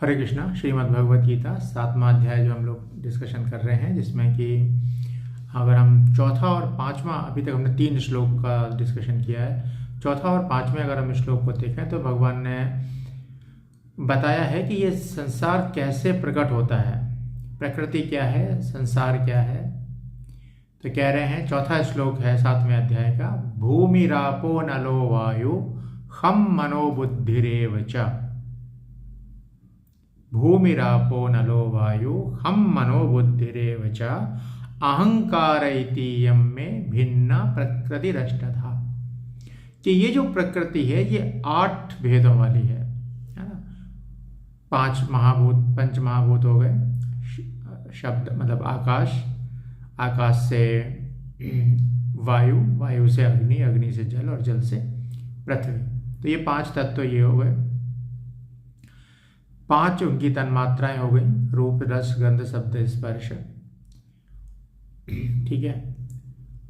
हरे कृष्णा। श्रीमद् भगवद गीता 7वां अध्याय जो हम लोग डिस्कशन कर रहे हैं, जिसमें कि अगर हम चौथा और पांचवा, अभी तक हमने 3 श्लोक का डिस्कशन किया है। चौथा और पांचवें अगर हम श्लोक को देखें तो भगवान ने बताया है कि ये संसार कैसे प्रकट होता है, प्रकृति क्या है, संसार क्या है। तो कह रहे हैं, चौथा श्लोक है 7वें अध्याय का, भूमिरापो नलो वायु खम मनोबुद्धिरेव च। भूमिरापो नलो वायु हम मनोबुद्धिरेव च अहंकार इतीयं में भिन्ना प्रकृतिरष्टधा। कि ये जो प्रकृति है ये 8 भेदों वाली है ना। 5 महाभूत, पंच महाभूत हो गए। शब्द मतलब आकाश, आकाश से वायु, वायु से अग्नि, अग्नि से जल और जल से पृथ्वी। तो ये 5 तत्व ये हो गए। 5 उनकी तन्मात्राएं हो गई, रूप, रस, गंध, शब्द, स्पर्श। ठीक है।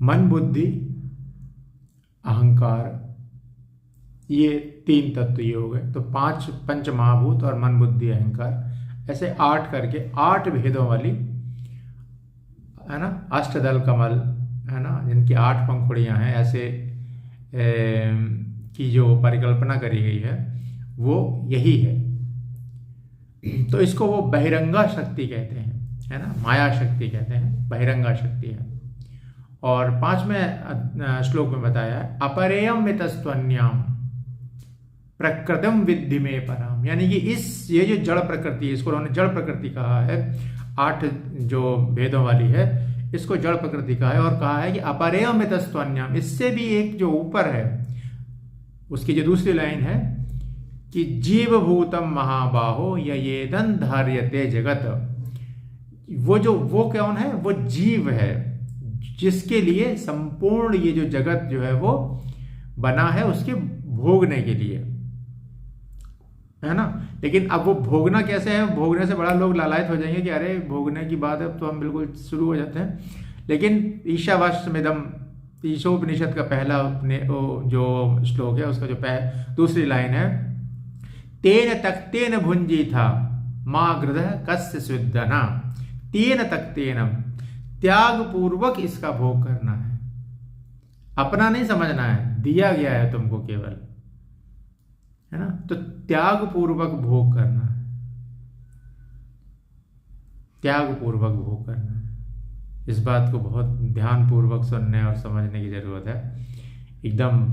मन, बुद्धि, अहंकार, ये 3 तत्व ये हो गए। तो 5 पंच महाभूत और मन, बुद्धि, अहंकार, ऐसे 8 करके 8 भेदों वाली है ना। अष्टदल कमल है ना, जिनकी 8 पंखुड़ियां हैं, ऐसे की जो परिकल्पना करी गई है वो यही है। तो इसको वो बहिरंगा शक्ति कहते हैं, है ना, माया शक्ति कहते हैं, बहिरंगा शक्ति है। और 5वें श्लोक में बताया है, अपरेयम मितस्त्वन्याम प्रकृतिम विद्धि में पराम। यानी कि ये जो जड़ प्रकृति है, इसको उन्होंने जड़ प्रकृति कहा है। 8 जो भेदों वाली है इसको जड़ प्रकृति कहा है। और कहा है कि अपरेयम मितस्त्वन्याम, इससे भी एक जो ऊपर है, उसकी जो दूसरी लाइन है कि जीवभूतम महाबाहो येदं धार्यते जगत। वो कौन है? वो जीव है, जिसके लिए संपूर्ण ये जो जगत जो है वो बना है, उसके भोगने के लिए, है ना। लेकिन अब वो भोगना कैसे है? भोगने से बड़ा लोग लालायित हो जाएंगे कि अरे भोगने की बात है, तो हम बिल्कुल शुरू हो जाते हैं। लेकिन ईशावास्यमिदं, ईशोपनिषद का पहला जो श्लोक है, उसका जो दूसरी लाइन है, तेन तक्तेन भुंजी था माँ गृह कस्य सुदना। तेन तक्तेन, त्याग पूर्वक इसका भोग करना है, अपना नहीं समझना है, दिया गया है तुमको केवल, है ना। तो त्याग पूर्वक भोग करना है, त्याग पूर्वक भोग करना है। इस बात को बहुत ध्यान पूर्वक सुनने और समझने की जरूरत है। एकदम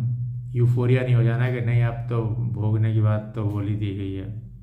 यूफोरिया नहीं हो जाना है कि नहीं अब तो भोगने की बात तो बोली दी गई है।